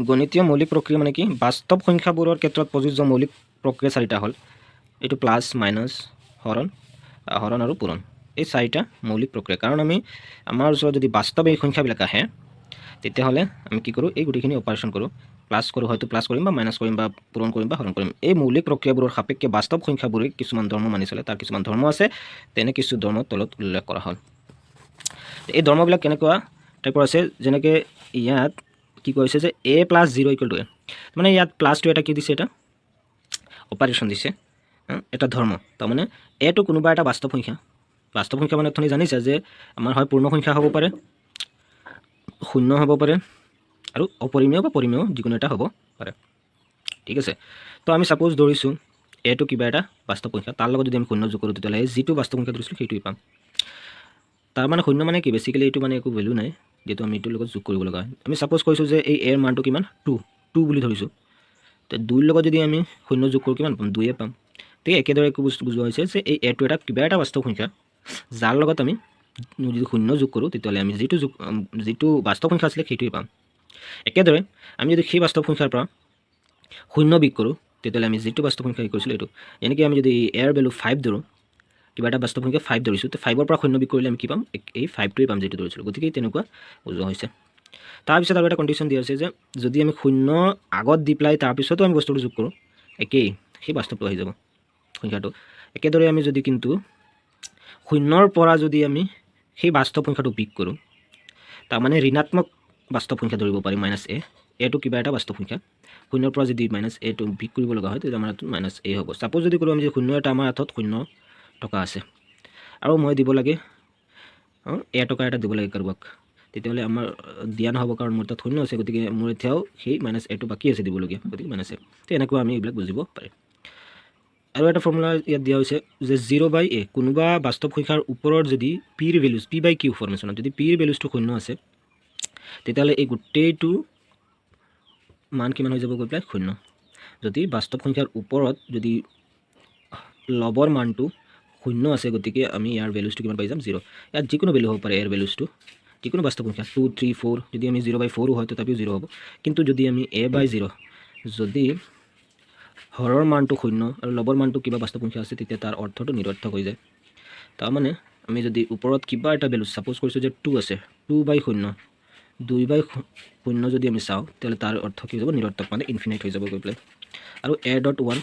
গণিতীয় মৌলিক প্ৰক্ৰিয়া মানে কি বাস্তৱ সংখ্যাবোৰৰ ক্ষেত্ৰত প্ৰযোজ্য মৌলিক প্ৰক্ৰিয়া চাৰিটা হ'ল এইটো প্লাছ মাইনাছ হৰণ আৰু পূৰণ এই চাৰিটা মৌলিক প্ৰক্ৰিয়া কাৰণ আমি আমাৰ ওচৰত যদি বাস্তৱ এই সংখ্যাবিলাক আহে তেতিয়াহ'লে আমি কি কৰোঁ এই গোটেইখিনি অপাৰেশ্যন কৰোঁ প্লাছ কৰোঁ হয়তো প্লাছ কৰিম বা মাইনাছ কৰিম বা পূৰণ কৰিম বা হৰণ কৰিম এই মৌলিক প্ৰক্ৰিয়াবোৰৰ সাপেক্ষে বাস্তৱ সংখ্যাবোৰে কিছুমান ধৰ্ম মানি চলে তাৰ কিছুমান ধৰ্ম আছে তেনে কিছু ধৰ্ম তলত উল্লেখ কৰা হ'ল এই ধৰ্মবিলাক কেনেকুৱা টাইপৰ আছে যেনেকৈ ইয়াত কি কৈছে যে a + 0 = a মানে ইয়াত প্লাছটো এটা কি দিছে এটা অপাৰেশ্যন দিছে এটা ধৰ্ম তাৰমানে এটো কোনোবা এটা বাস্তৱ সংখ্যা মানে তুমি জানিছা যে আমাৰ হয় পূৰ্ণ সংখ্যা হ'ব পাৰে শূন্য হ'ব পাৰে আৰু অপৰিমেয় বা পৰিমেয় যিকোনো এটা হ'ব পাৰে ঠিক আছে তো আমি সাপোজ ধৰিছোঁ এটো কিবা এটা বাস্তৱ সংখ্যা তাৰ লগত যদি আমি শূন্য যোগ কৰোঁ তেতিয়াহ'লে যিটো বাস্তৱ সংখ্যা ধৰিছিলোঁ সেইটোই পাম তাৰ মানে শূন্য মানে কি বেসিক্যালি এইটো মানে একো ভ্যালু নাই যেটো আমি এইটোৰ লগত যোগ কৰিব লগা হয় আমি সাপোজ কৈছোঁ যে এই এৰ মানটো কিমান 2 বুলি ধৰিছোঁ তো 2 ৰ লগত যদি আমি শূন্য যোগ কৰোঁ কিমান পাম 2 পাম ঠিক একেদৰে একো বস্তু বুজোৱা হৈছে যে এই এটো এটা কিবা এটা বাস্তৱ সংখ্যা যাৰ লগত আমি যদি শূন্য যোগ কৰোঁ তেতিয়াহ'লে আমি যিটো বাস্তৱ সংখ্যা আছিলে সেইটোই পাম একেদৰে আমি যদি সেই বাস্তৱ সংখ্যাৰ পৰা শূন্য বিয়োগ কৰোঁ তেতিয়াহ'লে আমি যিটো বাস্তৱ সংখ্যা কৰিছিলোঁ এইটো যেনেকৈ আমি যদি এৰ ভ্যালু 5 ধৰোঁ কিবা এটা বাস্তৱ সংখ্যা 5 ধৰিছোঁ তো 5ৰ পৰা শূন্য বিয়োগ কৰিলে আমি কি পাম এই 5টোৱে পাম যেটো ধৰিছিলোঁ গতিকে তেনেকুৱা বুজোৱা হৈছে তাৰপিছত আৰু এটা কণ্ডিশ্যন দিয়া হৈছে যে যদি আমি শূন্য আগত দি পেলাই তাৰপিছতো আমি বস্তুটো যোগ কৰোঁ একেই সেই বাস্তৱটো আহি যাব সংখ্যাটো একেদৰে আমি যদি কিন্তু শূন্যৰ পৰা যদি আমি সেই বাস্তৱ সংখ্যাটো বিয়োগ কৰোঁ তাৰমানে ঋণাত্মক বাস্তৱ সংখ্যা ধৰিব পাৰি -a এটো কিবা এটা বাস্তৱ সংখ্যা শূন্যৰ পৰা যদি -a টো বিয়োগ কৰিব লগা হয় তেতিয়া আমাৰ -a হ'ব সাপোজ যদি কৰোঁ আমি যে শূন্য এটা আমাৰ হাতত শূন্য টকা আছে আৰু মই দিব লাগে টকা এটা দিব লাগে কাৰোবাক তেতিয়াহ'লে আমাৰ দিয়া নহ'ব কাৰণ মোৰ তাত শূন্য আছে গতিকে মোৰ এতিয়াও সেই -a টো বাকী আছে দিবলগীয়া গতিকে -a তো এনেকুৱা আমি এইবিলাক বুজিব পাৰি আৰু এটা ফৰ্মুলা ইয়াত দিয়া হৈছে যে 0/a কোনোবা বাস্তৱ সংখ্যাৰ ওপৰত যদি p ৰ ভ্যালুজ p/q ফৰ্মেশ্যনত যদি p ৰ ভ্যালুজটো শূন্য আছে তেতিয়াহ'লে এই গোটেইটো মান কিমান হৈ যাব গৈ পেলাই শূন্য যদি বাস্তৱ সংখ্যাৰ ওপৰত যদি লবৰ মানটো শূন্য আছে গতিকে আমি ইয়াৰ ভ্যালুজটো কিমান পাই যাম 0 ইয়াত যিকোনো ভ্যালু হ'ব পাৰে এৰ ভ্যালুজটো যিকোনো বাস্তৱ সংখ্যা 2 3 4 যদি আমি 0/4 হয় তথাপিও 0 হ'ব কিন্তু যদি আমি a/0 যদি হৰৰ মানটো শূন্য আৰু লবৰ মানটো কিবা বাস্তৱ সংখ্যা আছে তেতিয়া তাৰ অৰ্থটো নিৰৰ্থক হৈ যায় তাৰমানে আমি যদি ওপৰত কিবা এটা ভ্যালু সাপোজ কৰিছোঁ যে 2 আছে 2/0 2/0 যদি আমি চাওঁ তেতিয়াহ'লে তাৰ অৰ্থ কি হৈ যাব নিৰৰ্থক মানে ইনফিনাইট হৈ যাব গৈ পেলাই আৰু a.1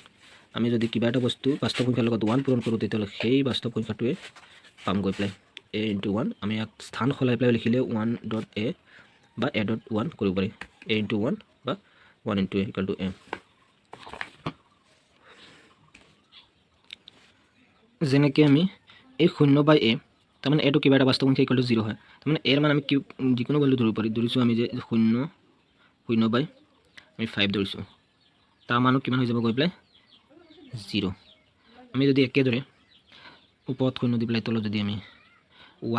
আমি যদি কিবা এটা বস্তু বাস্তৱ সংখ্যাৰ লগত 1 পূৰণ কৰোঁ তেতিয়াহ'লে সেই বাস্তৱ সংখ্যাটোৱে পাম গৈ পেলাই a × 1 আমি ইয়াক স্থান সলাই পেলাই লিখিলে 1.a বা a.1 কৰিব পাৰি a × 1 বা 1 × a = a যেনেকৈ আমি এই 0/a তাৰমানে এটো কিবা এটা বাস্তৱ সংখ্যা = 0 হয় তাৰমানে এৰ মান আমি যিকোনো ভ্যালু ধৰিব পাৰি ধৰিছোঁ আমি যে 0 আমি 5 ধৰিছোঁ তাৰ মানো কিমান হৈ যাব গৈ পেলাই 0 আমি যদি একেদৰে ওপৰত 0 দি পেলাই তলত যদি আমি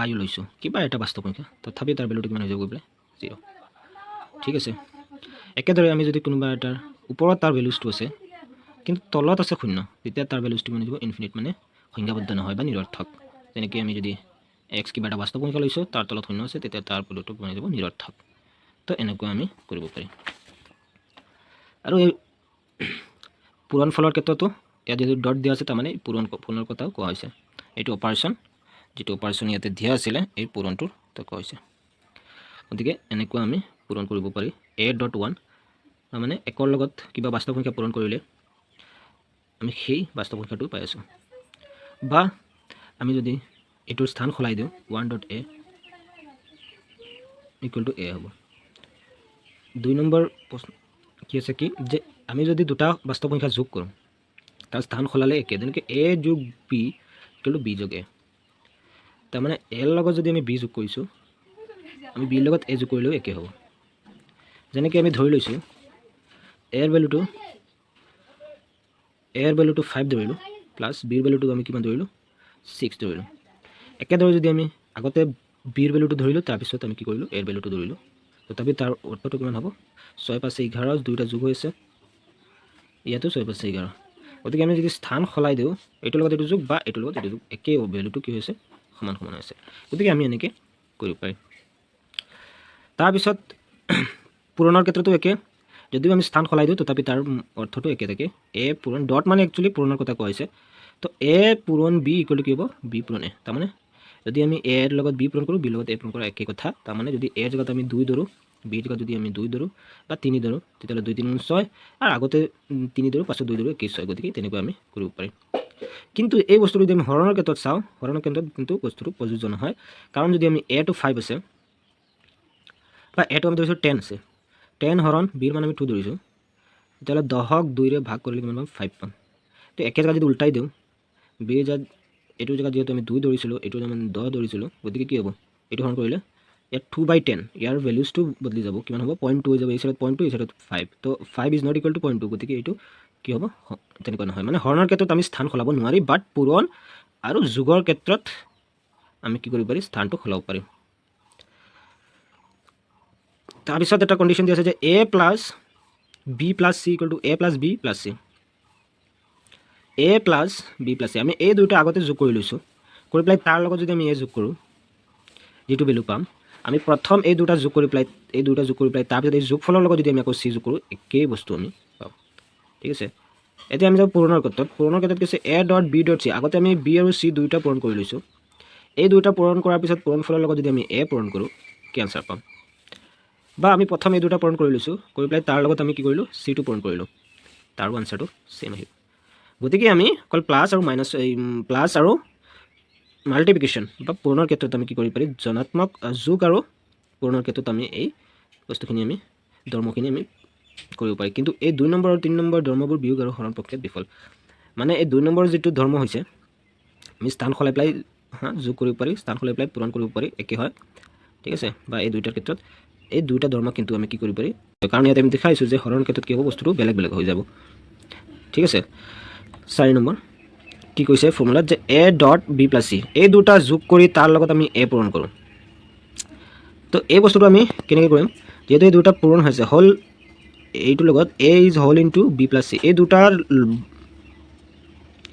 y লৈছোঁ কিবা এটা বাস্তৱ সংখ্যা তথাপি তাৰ ভ্যালুটো কিমান হৈ যাব গৈ পেলাই 0 ঠিক আছে একেদৰে আমি যদি কোনোবা এটাৰ ওপৰত তাৰ ভ্যালুজটো আছে কিন্তু তলত আছে 0 তেতিয়া তাৰ ভ্যালুজটো কিমান হৈ যাব ইনফিনিট মানে সংজ্ঞাবদ্ধ নহয় বা নিৰৰ্থক যেনেকৈ আমি যদি x কিবা এটা বাস্তৱ সংখ্যা লৈছোঁ তাৰ তলত 0 আছে তেতিয়া তাৰ ভ্যালুটো কিমান হৈ যাব নিৰৰ্থক তো এনেকুৱা আমি কৰিব পাৰি আৰু এই পূৰণ ফলৰ ক্ষেত্ৰতো ইয়াত যদি ডট দিয়া আছে তাৰমানে পূৰণৰ কথাও কোৱা হৈছে এইটো অপাৰেশ্যন যেটো অপাৰেশ্যন ইয়াতে দিয়া আছিলে এই পূৰণটোৰ কোৱা হৈছে গতিকে এনেকুৱা আমি পূৰণ কৰিব পাৰি a.1 তাৰমানে একৰ লগত কিবা বাস্তৱ সংখ্যা পূৰণ কৰিলে আমি সেই বাস্তৱ সংখ্যাটো পাই আছোঁ বা আমি যদি এটোৰ স্থান সলাই দিওঁ 1.a = a হ'ব 2 নম্বৰ প্ৰশ্ন কি আছে কি যে আমি যদি দুটা বাস্তৱ সংখ্যা যোগ কৰোঁ তাৰ স্থান সলালে একে যেনেকৈ a + b = b + a তাৰমানে a লগত যদি আমি b যোগ কৰিছোঁ আমি b লগত a যোগ কৰিলেও একে হ'ব যেনেকৈ আমি ধৰি লৈছোঁ a ৰ ভ্যালুটো 5 ধৰিলোঁ প্লাছ b ৰ ভ্যালুটো আমি কিমান ধৰিলোঁ 6 ধৰিলোঁ একেদৰে যদি আমি আগতে b ৰ ভ্যালুটো ধৰিলোঁ তাৰপিছত আমি কি কৰিলোঁ a ৰ ভ্যালুটো ধৰিলোঁ তথাপি তাৰ অৰ্থটো কিমান হ'ব 6 × 5 = 11 দুইটা যোগ হৈ আছে ইয়াতো 6 × 5 = 11 গতিকে আমি যদি স্থান সলাই দিওঁ এইটোৰ লগত এইটো যোগ বা এইটোৰ লগত এইটো যোগ একেই ভ্যালুটো কি হৈছে সমান হৈছে গতিকে আমি এনেকৈ কৰিব পাৰি তাৰপিছত পূৰণৰ ক্ষেত্ৰতো একে যদিও আমি স্থান সলাই দিওঁ তথাপি তাৰ অৰ্থটো একে থাকে এ পূৰণ ডট মানে একচুৱেলি পূৰণৰ কথা কোৱা হৈছে তো এ পূৰণ বি ইকুৱেল টু কি হ'ব বি পূৰণ এ তাৰমানে যদি আমি এৰ লগত বি পূৰণ কৰোঁ বিৰ লগত এ পূৰণ কৰা একে কথা তাৰমানে যদি এৰ জেগাত আমি 2 ধৰোঁ বিৰ জেগাত যদি আমি 2 ধৰোঁ বা 3 ধৰোঁ তেতিয়াহ'লে 2 3 6 আৰু আগতে 3 ধৰোঁ পাছত 2 ধৰোঁ 21 গতিকে তেনেকৈ আমি কৰিব পাৰিম কিন্তু এই বস্তুটো যদি আমি হৰণৰ ক্ষেত্ৰত চাওঁ হৰণৰ ক্ষেত্ৰত কিন্তু বস্তুটো প্ৰযোজ্য নহয় কাৰণ যদি আমি এ টু 5 আছে বা এটো আমি ধৰিছোঁ 10 আছে 10 হৰণ বিৰ মানে আমি 2 ধৰিছোঁ তেতিয়াহ'লে 10ক 2ৰে ভাগ কৰিলে কিমান পাম 5 পাম তো একে জেগাত যদি উল্টাই দিওঁ বিৰ জেগাত এইটো জেগাত যিহেতু আমি 2 ধৰিছিলোঁ এইটো আমি 10 ধৰিছিলোঁ গতিকে কি হ'ব এইটো হৰণ কৰিলে ইয়াত 2/10 ইয়াৰ ভেলুজটো বদলি যাব কিমান হ'ব 0.2 হৈ যাব এই সাইডত 0.2 এই সাইডত 5 তো 5 ইজ নট ইকুৱেল টু 0.2 গতিকে এইটো কি হ'ব তেনেকুৱা নহয় মানে হৰণৰ ক্ষেত্ৰত আমি স্থান সলাব নোৱাৰি বাট পূৰণ আৰু যোগৰ ক্ষেত্ৰত আমি কি কৰিব পাৰি স্থানটো সলাব পাৰিম তাৰপিছত এটা কণ্ডিশ্যন দিয়া আছে যে a plus b plus c equal to a plus b plus c a plus b plus c আমি এই দুটা আগতে যোগ কৰি লৈছোঁ কৰি পেলাই তাৰ লগত যদি আমি a যোগ কৰোঁ যিটো ভেলু পাম আমি প্ৰথম এই দুটা যোগ কৰি পেলাই তাৰপিছত এই যোগফলৰ লগত যদি আমি আকৌ c যোগ কৰোঁ একেই বস্তু আমি পাম ঠিক আছে এতিয়া আমি যাওঁ পূৰণৰ ক্ষেত্ৰত কৈছে a dot b dot c আগতে আমি b আৰু c দুইটা পূৰণ কৰি লৈছোঁ এই দুইটা পূৰণ কৰাৰ পিছত পূৰণফলৰ লগত যদি আমি a পূৰণ কৰোঁ কি আনচাৰ পাম বা আমি প্ৰথম এই দুটা পূৰণ কৰি লৈছোঁ কৰি পেলাই তাৰ লগত আমি কি কৰিলোঁ c টো পূৰণ কৰিলোঁ তাৰো আনচাৰটো সেম আহিব গতিকে আমি অকল প্লাছ আৰু মাইনাছ প্লাছ আৰু মাল্টিপ্লিকেশ্যন বা পূৰণৰ ক্ষেত্ৰত আমি কি কৰিব পাৰি ধনাত্মক যোগ আৰু পূৰণৰ ক্ষেত্ৰত আমি এই বস্তুখিনি আমি ধৰ্মখিনি আমি কৰিব পাৰি কিন্তু এই 2 নম্বৰ আৰু 3 নম্বৰ ধৰ্মবোৰ বিয়োগ আৰু হৰণ প্ৰক্ৰিয়াত বিফল মানে এই 2 নম্বৰ যিটো ধৰ্ম হৈছে আমি স্থান সলাই পেলাই যোগ কৰিব পাৰি স্থান সলাই পেলাই পূৰণ কৰিব পাৰি একে হয় ঠিক আছে বা এই দুইটাৰ ক্ষেত্ৰত এই দুইটা ধৰ্ম কিন্তু আমি কি কৰিব পাৰি কাৰণ ইয়াত আমি দেখাইছোঁ যে হৰণৰ ক্ষেত্ৰত কি হ'ব বস্তুটো বেলেগ বেলেগ হৈ যাব ঠিক আছে 4 নম্বৰ কি কৈছে ফৰ্মুলাত যে a dot b plus c এই দুটা যোগ কৰি তাৰ লগত আমি a পূৰণ কৰোঁ তো এই বস্তুটো আমি কেনেকৈ কৰিম যেহেতু এই দুটা পূৰণ হৈছে হ'ল এইটোৰ লগত a is whole into b plus c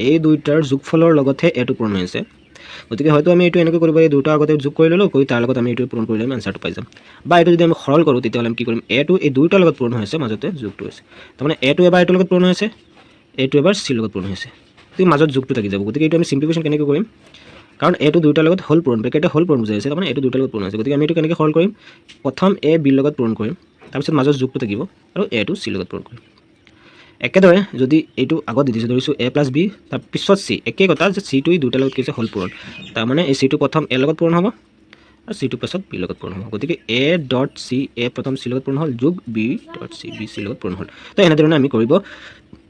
এই দুইটাৰ যোগফলৰ লগতহে এটো পূৰণ হৈছে গতিকে হয়তো আমি এইটো এনেকৈ কৰিব পাৰি দুটা আগতে যোগ কৰি ল'লোঁ কৰি তাৰ লগত আমি এইটো পূৰণ কৰিলে আমি আনচাৰটো পাই যাম বা এইটো যদি আমি সৰল কৰোঁ তেতিয়াহ'লে আমি কি কৰিম এটো এই দুইটাৰ লগত পূৰণ হৈছে মাজতে যোগটো হৈছে তাৰমানে এটো এবাৰ এইটোৰ লগত পূৰণ হৈছে এইটো এবাৰ চিৰ লগত পূৰণ হৈছে গতিকে মাজত যোগটো থাকি যাব গতিকে এইটো আমি চিম্পলিফিকেশ্যন কেনেকৈ কৰিম কাৰণ এইটো দুইটাৰ লগত হ'ল পূৰণ ব্ৰেকেটে হ'ল পূৰণ বুজাইছে তাৰমানে এইটো দুইটাৰ লগত পূৰণ হৈছে গতিকে আমি এইটো কেনেকৈ সৰল কৰিম প্ৰথম এ বিৰ লগত পূৰণ কৰিম তাৰপিছত মাজত যোগটো থাকিব আৰু এটো চিৰ লগত পূৰণ কৰিম একেদৰে যদি এইটো আগত দি দিছোঁ ধৰিছোঁ a প্লাছ b তাৰপিছত c একে কথা যে c টো দুইটাৰ লগত কি হৈছে হ'ল পূৰণ তাৰমানে এই c টো প্ৰথম a লগত পূৰণ হ'ব আৰু c টো পাছত b লগত পূৰণ হ'ব গতিকে a ডট c a প্ৰথম c লগত পূৰণ হ'ল যোগ b dot c b c লগত পূৰণ হ'ল তো এনেধৰণে আমি কৰিব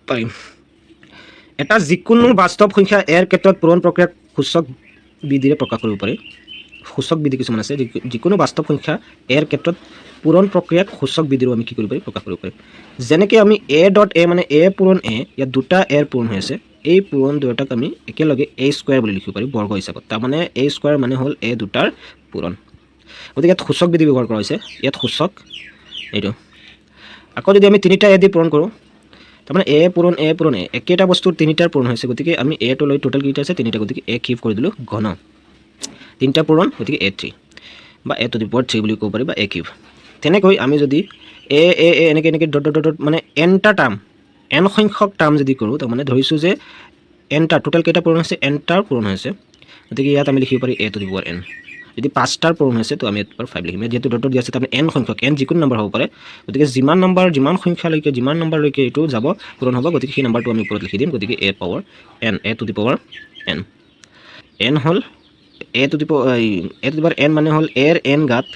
পাৰিম এটা যিকোনো বাস্তৱ সংখ্যা এৰ ক্ষেত্ৰত পূৰণ প্ৰক্ৰিয়াক সূচক বিধিৰে প্ৰকাশ কৰিব পাৰি সূচক বিধি কিছুমান আছে যিকোনো বাস্তৱ সংখ্যা এৰ ক্ষেত্ৰত পূৰণ প্ৰক্ৰিয়াক সূচক বিধিৰো আমি কি কৰিব পাৰি প্ৰকাশ কৰিব পাৰি যেনেকৈ আমি a ডট a মানে a পূৰণ a ইয়াত দুটা এৰ পূৰণ হৈ আছে এই পূৰণ দুটাক আমি একেলগে a স্কোৱাৰ বুলি লিখিব পাৰি বৰ্গ হিচাপত তাৰমানে a স্কোৱাৰ মানে হ'ল a দুটাৰ পূৰণ গতিকে ইয়াত সূচক বিধি ব্যৱহাৰ কৰা হৈছে ইয়াত সূচক এইটো আকৌ যদি আমি তিনিটা a দি পূৰণ কৰোঁ তাৰমানে a পূৰণ a একেটা বস্তুৰ তিনিটাৰ পূৰণ হৈছে গতিকে আমি a টো লৈ টোটেল কেইটা আছে তিনিটা গতিকে a কিউব কৰি দিলোঁ ঘন তিনিটা পূৰণ গতিকে a3 বা a টু দি পাৱাৰ 3 বুলি ক'ব পাৰি বা a কিউব তেনেকৈ আমি যদি এ এনেকৈ ডট ডট ডট মানে এনটা টাৰ্ম এন সংখ্যক টাৰ্ম যদি কৰোঁ তাৰমানে ধৰিছোঁ যে এনটা টোটেল কেইটা পূৰণ হৈছে এনটাৰ পূৰণ হৈছে গতিকে ইয়াত আমি লিখিব পাৰি a two the power n যদি 5টাৰ পূৰণ হৈছে তো আমি a টু দি পাৱাৰ 5 লিখিম যেহেতু ডট দিয়া আছে তাৰমানে n সংখ্যক n যিকোনো নম্বৰ হ'ব পাৰে গতিকে যিমান নম্বৰলৈকে এইটো যাব পূৰণ হ'ব গতিকে সেই নম্বৰটো আমি ওপৰত লিখি দিম গতিকে a power n a two the power n n হ'ল a two the power n মানে হ'ল a ৰ n ঘাত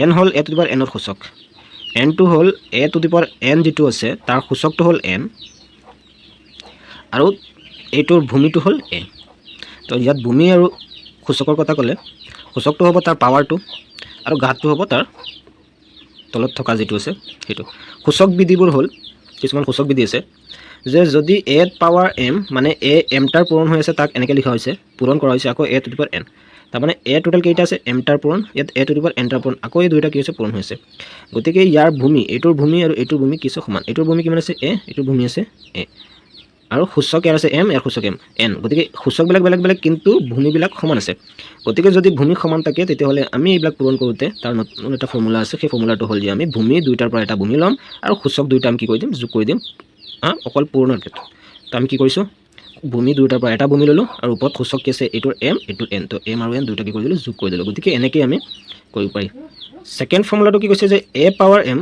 n হ'ল a two the power n ৰ সূচক n টো হ'ল a two the power n যিটো আছে তাৰ সূচকটো হ'ল n আৰু এইটোৰ ভূমিটো হ'ল a তো ইয়াত ভূমি আৰু সূচকৰ কথা ক'লে সূচকটো হ'ব তাৰ পাৱাৰটো আৰু ঘাতটো হ'ব তাৰ তলত থকা যিটো আছে সেইটো সূচক বিধিবোৰ হ'ল কিছুমান সূচক বিধি আছে যে যদি a পাৱাৰ m মানে a mটাৰ পূৰণ হৈ আছে তাক এনেকৈ লিখা হৈছে পূৰণ কৰা হৈছে আকৌ a two the power n তাৰমানে a টোটেল কেইটা আছে mটাৰ পূৰণ ইয়াত a টু দি পাৱাৰ nটাৰ পূৰণ আকৌ এই দুইটা কি হৈছে পূৰণ হৈছে গতিকে ইয়াৰ ভূমি এইটোৰ ভূমি আৰু এইটোৰ ভূমি কিছু সমান এইটোৰ ভূমি কিমান আছে a এইটোৰ ভূমি আছে a আৰু সূচক ইয়াৰ আছে এম, ইয়াৰ সূচক এম এন, গতিকে সূচকবিলাক বেলেগ বেলেগ কিন্তু ভূমিবিলাক সমান আছে। গতিকে যদি ভূমি সমান থাকে তেতিয়াহ'লে আমি এইবিলাক পূৰণ কৰোঁতে তাৰ নতুন এটা ফৰ্মুলা আছে, সেই ফৰ্মুলাটো হ'ল যে আমি ভূমি দুইটাৰ পৰা এটা ভূমি ল'ম আৰু সূচক দুইটা আমি কি কৰি দিম, যোগ কৰি দিম অকল পূৰণৰ ক্ষেত্ৰত। তো আমি কি কৰিছোঁ, ভূমি দুইটাৰ পৰা এটা ভূমি ল'লোঁ আৰু ওপৰত সূচক কি আছে, এইটোৰ এম এইটোৰ এন, তো এম আৰু এন দুইটা কি কৰি দিলোঁ, যোগ কৰি দিলোঁ। গতিকে এনেকৈ আমি কৰিব পাৰি। ছেকেণ্ড ফৰ্মুলাটো কি কৈছে যে এ পাৱাৰ এম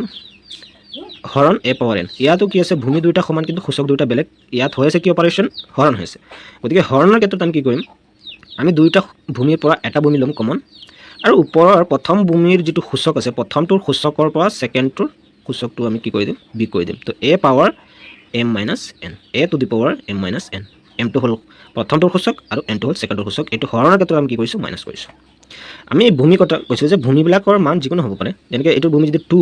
হৰণ এ পাৱাৰ এন। ইয়াতো কি আছে, ভূমি দুইটা সমান কিন্তু সূচক দুইটা বেলেগ। ইয়াত হৈ আছে কি অপাৰেশ্যন, হৰণ হৈছে। গতিকে হৰণৰ ক্ষেত্ৰত আমি কি কৰিম, আমি দুইটা ভূমিৰ পৰা এটা ভূমি ল'ম কমন, আৰু ওপৰৰ প্ৰথম ভূমিৰ যিটো সূচক আছে, প্ৰথমটোৰ সূচকৰ পৰা ছেকেণ্ডটোৰ সূচকটো আমি কি কৰি দিম, বিয়োগ কৰি দিম। তো a power m minus N, A to the power m minus n. এমটো হ'ল প্ৰথমটোৰ সূচক আৰু এনটো হ'ল ছেকেণ্ডৰ সূচক। এইটো হৰণৰ ক্ষেত্ৰত আমি কি কৰিছোঁ, মাইনাছ কৰিছোঁ। আমি ভূমি কথা কৈছোঁ যে ভূমিবিলাকৰ মান যিকোনো হ'ব পাৰে। যেনেকৈ এইটোৰ ভূমি যদি 2,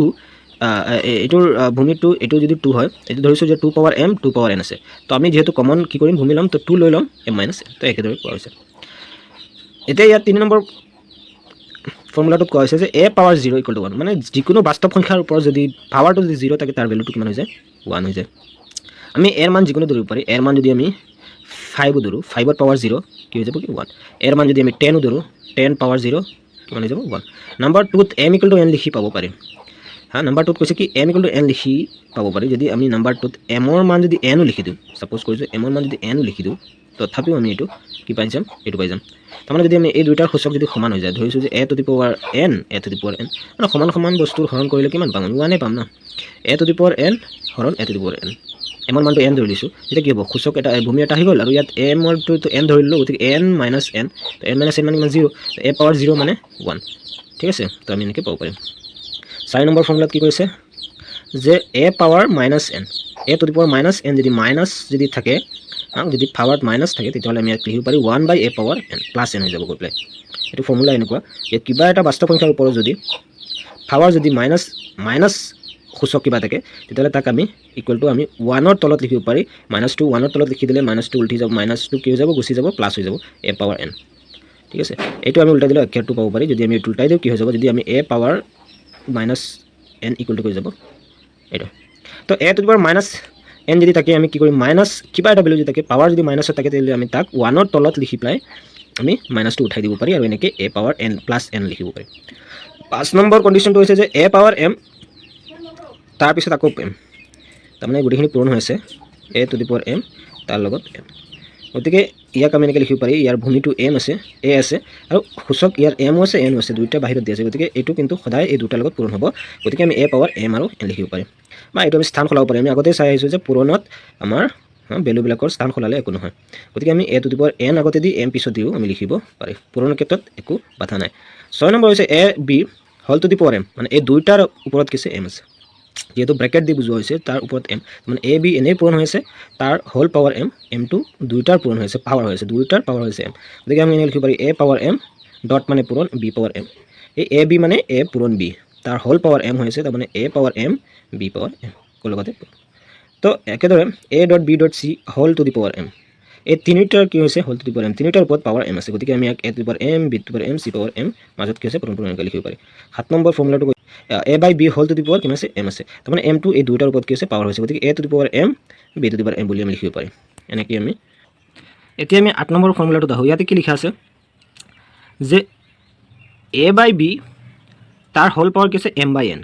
এইটোৰ ভূমিটো এইটো যদি 2 হয়, এইটো ধৰিছোঁ যে 2 পাৱাৰ এম 2 পাৱাৰ এন আছে। তো আমি যিহেতু কমন কি কৰিম, ভূমি ল'ম, তো 2 লৈ ল'ম এম মাইনাছ এন। তো একেদৰে কোৱা হৈছে। এতিয়া ইয়াত 3 নম্বৰ ফৰ্মুলাটোত কোৱা হৈছে যে এ পাৱাৰ 0 ইকুৱেল টু 1, মানে যিকোনো বাস্তৱ সংখ্যাৰ ওপৰত যদি পাৱাৰটো যদি 0 থাকে তাৰ ভেলুটো কিমান হৈ যায়, 1 হৈ যায়। আমি এৰ মান যিকোনো ধৰিব পাৰি। এৰ মান যদি আমি 5 ধৰোঁ, 5ৰ পাৱাৰ 0 কি হৈ যাব, কি 1। এৰ মান যদি আমি 10 ধৰোঁ, 10 পাৱাৰ 0 কিমান হৈ যাব, 1। নাম্বাৰ 2ত এম ইকুৱেল টু এন লিখি পাব পাৰিম। নাম্বাৰ 2ত কৈছে কি এম ইকুৱেল টু এন লিখি পাব পাৰি। যদি আমি নাম্বাৰ 2ত এমৰ মান যদি এনো লিখি দিওঁ, ছাপ'জ কৰিছোঁ এমৰ মান যদি এনো লিখি দিওঁ, তথাপিও আমি এইটো কি পাই যাম, এইটো পাই যাম। তাৰমানে যদি আমি এই দুইটাৰ সূচক যদি সমান হৈ যায়, ধৰিছোঁ যে A to the power N, A to the power N, মানে সমান সমান বস্তুৰ হৰণ কৰিলে কিমান পাম, আমি 1 পাম না। এ টু দি পাৱাৰ এন হৰণ এ টু দি পাৱাৰ এন, এমৰ মানটো এন ধৰি দিছোঁ, তেতিয়া কি হ'ব, সূচক এটা ভূমি এটা আহি গ'ল, আৰু ইয়াত এমৰটো এন ধৰি দিলোঁ, গতিকে এন মাইনাছ এন, তো এন মাইনাছ এন মানে কিমান, 0, এ পাৱাৰ 0 মানে 1। ঠিক আছে, তো আমি এনেকৈ পাব পাৰিম। 4 নম্বৰ ফৰ্মুলাত কি কৈছে যে A power minus N, A to the power minus N যদি মাইনাছ যদি থাকে, যদি পাৱাৰত মাইনাছ থাকে, তেতিয়াহ'লে আমি ইয়াত লিখিব পাৰি 1 by A power N plus N হৈ যাব গৈ পেলাই। এইটো ফৰ্মুলা এনেকুৱা যে কিবা এটা বাস্তৱ সংখ্যাৰ ওপৰত যদি পাৱাৰ যদি মাইনাছ সূচক কিবা থাকে, তেতিয়াহ'লে তাক আমি ইকুৱেল টু আমি 1ৰ তলত লিখিব পাৰি, -2 1ৰ তলত লিখি দিলে -2 উল্টি যাব, -2 কি হৈ যাব, গুচি যাব, প্লাছ হৈ যাব এ পাৱাৰ এন। ঠিক আছে, এইটো আমি উল্টাই দিলে অক্ষৰটো পাব পাৰি। যদি আমি এইটো উল্টাই দিওঁ কি হৈ যাব, যদি আমি A power minus N equal to হৈ যাব এইটো। তো A to the power minus N যদি থাকে, আমি কি কৰিম, মাইনাছ কিবা এটা ভেলু যদি থাকে, পাৱাৰ যদি মাইনাছত থাকে, তেতিয়াহ'লে আমি তাক 1ৰ তলত লিখি পেলাই আমি -2 উঠাই দিব পাৰি, আৰু এনেকৈ এ পাৱাৰ এন প্লাছ এন লিখিব পাৰি। 5 নম্বৰ কণ্ডিশ্যনটো হৈছে যে এ পাৱাৰ এম তাৰপিছত আকৌ এম, তাৰমানে গোটেইখিনি পূৰণ হৈ আছে, এ টু দি পাৱাৰ এম তাৰ লগত এম। গতিকে ইয়াক আমি এনেকৈ লিখিব পাৰি, ইয়াৰ ভূমিটো এম আছে, এ আছে, আৰু সূচক ইয়াৰ এমো আছে এনো আছে, দুইটা বাহিৰত দি আছে। গতিকে এইটো কিন্তু সদায় এই দুটাৰ লগত পূৰণ হ'ব। গতিকে আমি এ পাৱাৰ এম আৰু এন লিখিব পাৰিম, বা এইটো আমি স্থান সলাব পাৰিম। আমি আগতে চাই আহিছোঁ যে পূৰণত আমাৰ ভেলুবিলাকৰ স্থান সলালে একো নহয়। গতিকে আমি এ টু দি পাৱাৰ এন আগতে দি এম পিছত দিও আমি লিখিব পাৰিম, পূৰণৰ ক্ষেত্ৰত একো বাধা নাই। 6 নম্বৰ হৈছে A B whole to the power M, মানে এই দুইটাৰ ওপৰত কিছু এম আছে, যেহেতু ব্ৰেকেট দি বুজোৱা হৈছে তাৰ ওপৰত এম, মানে এ বি এনেই পূৰণ হৈ আছে, তাৰ হোল পাৱাৰ এম, এমটো দুইটাৰ পূৰণ হৈছে, পাৱাৰ হৈছে, দুইটাৰ পাৱাৰ হৈছে এম। গতিকে আমি এনেকৈ লিখিব পাৰি এ পাৱাৰ এম ডট মানে পূৰণ, বি পাৱাৰ এম। এই এ বি মানে এ পূৰণ বি, তাৰ হোল পাৱাৰ এম হৈছে, তাৰমানে A power M B power M লগতে। তো একেদৰে A dot B dot C whole to the power M, এই তিনিটাৰ কি হৈছে, whole to the power M, তিনিটাৰ ওপৰত পাৱাৰ এম আছে। গতিকে আমি ইয়াক A to the power M, B to the power M, C power M, মাজত কি আছে পূৰণ এনেকৈ লিখিব পাৰি। 7 নম্বৰ ফৰ্মুলাটো A by B whole to the power কিমান আছে, এম আছে, তাৰমানে এমটো এই দুইটাৰ ওপৰত কি আছে, পাৱাৰ হৈছে। গতিকে A to the power M, B to the power M বুলি আমি লিখিব পাৰিম এনেকৈ আমি। এতিয়া আমি 8 নম্বৰ ফৰ্মুলাটোত আহোঁ। ইয়াতে কি লিখা আছে যে এ বাই বি তাৰ হোল পাৱাৰ কি আছে, M by N,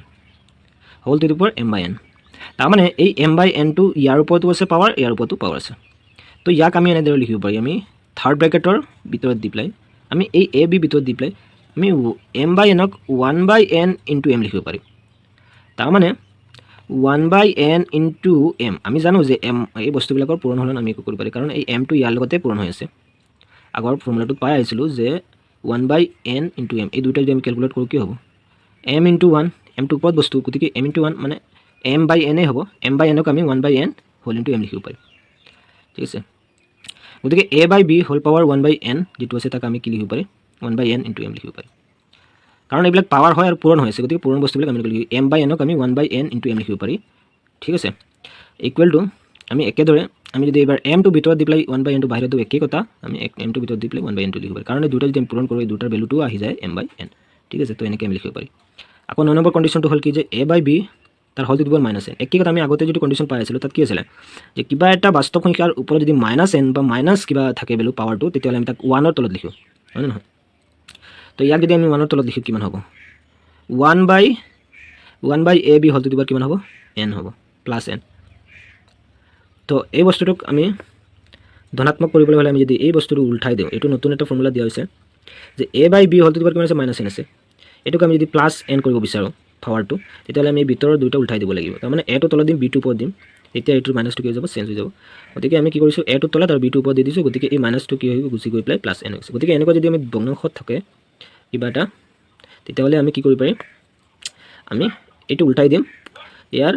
whole to the power M by N. তাৰমানে এই এম বাই এনটো ইয়াৰ ওপৰতো আছে পাৱাৰ, ইয়াৰ ওপৰতো পাৱাৰ আছে। তো ইয়াক আমি এনেদৰে লিখিব পাৰি, আমি থাৰ্ড ব্ৰেকেটৰ ভিতৰত দি পেলাই আমি এই এ বি ভিতৰত দি পেলাই আমি এম বাই এনক 1 বাই এন ইনটু এম লিখিব পাৰিম। তাৰমানে 1 বাই এন ইনটু এম, আমি জানো যে এম এই বস্তুবিলাকৰ পূৰণ হ'লে আমি একো কৰিব পাৰি, কাৰণ এই এমটো ইয়াৰ লগতে পূৰণ হৈ আছে। আগৰ ফৰ্মুলাটোত পাই আহিছিলোঁ যে 1 বাই এন ইনটু এম, এই দুইটা যদি আমি কেলকুলেট কৰোঁ কি হ'ব, এম ইনটু 1, এমটো ওপৰত বস্তু, গতিকে এম ইনটু 1 মানে এম বাই এনে হ'ব, এম বাই এনক আমি 1 বাই এন হোল ইনটু এম লিখিব পাৰিম। ঠিক আছে, গতিকে এ by B whole power 1 by N যিটো আছে তাক আমি কি লিখিব পাৰিম, 1 বাই এন ইনটু এম লিখিব পাৰিম, কাৰণ এইবিলাক পাৱাৰ হয় আৰু পূৰণ হৈ আছে। গতিকে পূৰণ বস্তুবিলাক আমি লিখিব, এম বাই এনক আমি 1 বাই এন ইনটু এম লিখিব পাৰি। ঠিক আছে, ইকুৱেল টু আমি একেদৰে আমি যদি এইবাৰ এমটো ভিতৰত দি পেলাই 1 বাই এনটো বাহিৰত দিওঁ, একেই কথা, আমি এমটো ভিতৰত দি পেলাই 1 বাই এনটো লিখিব পাৰি, কাৰণ এই দুটা যদি আমি পূৰণ কৰোঁ এই দুটাৰ ভেলুটোও আহি যায় এম বাই এন। ঠিক আছে, তো এনেকৈ আমি লিখিব পাৰি। আকৌ 9 নম্বৰ কণ্ডিশ্যনটো হ'ল কি যে এ বাই বি তাৰ whole to the power minus N. একেই কথা আমি আগতে যিটো কণ্ডিশ্যন পাই আছিলোঁ তাত কি আছিলে যে কিবা এটা বাস্তৱ সংখ্যাৰ ওপৰত যদি মাইনাছ এন বা মাইনাছ কিবা থাকে ভেলু পাৱাৰটো তেতিয়াহ'লে আমি তাক 1ৰ তলত লিখোঁ, হয় নে নহয়? তো ইয়াক যদি আমি 1ৰ তলত লিখোঁ কিমান হ'ব? 1 by A B whole to the power কিমান হ'ব? এন হ'ব, প্লাছ এন। তো এই বস্তুটোক আমি ধনাত্মক কৰিবলৈ হ'লে আমি যদি এই বস্তুটো উল্টাই দিওঁ, এইটো নতুন এটা ফৰ্মুলা দিয়া হৈছে যে A by B whole to the power কিমান আছে? মাইনাছ এন আছে। এইটোক আমি যদি প্লাছ এন কৰিব বিচাৰোঁ পাৱাৰটো, তেতিয়াহ'লে আমি ভিতৰৰ দুইটা উল্টাই দিব লাগিব। তাৰমানে এটো তলত দিম, বিটো ওপৰত দিম, তেতিয়া এইটোৰ মাইনাছটো কি হৈ যাব? চেঞ্জ হৈ যাব। গতিকে আমি কি কৰিছোঁ? এটো তলত আৰু বিটো ওপৰত দি দিছোঁ, গতিকে এই মাইনাছটো কি হৈ গুচি গৈ পেলাই প্লাছ এন হৈছে। গতিকে এনেকুৱা যদি আমি ভগ্নাংশত থাকে কিবা এটা, তেতিয়াহ'লে আমি কি কৰিব পাৰিম? আমি এইটো উল্টাই দিম, ইয়াৰ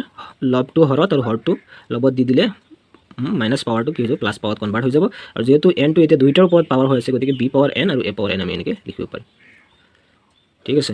লবটো হৰত আৰু হৰটো লগত দি দিলে মাইনাছ পাৱাৰটো কি হৈ যাব? প্লাছ পাৱাৰত কনভাৰ্ট হৈ যাব। আৰু যিহেতু এনটো এতিয়া দুইটাৰ ওপৰত পাৱাৰ হৈ আছে, গতিকে বি পাৱাৰ এন আৰু এ পাৱাৰ এন আমি এনেকৈ লিখিব পাৰিম। ঠিক আছে।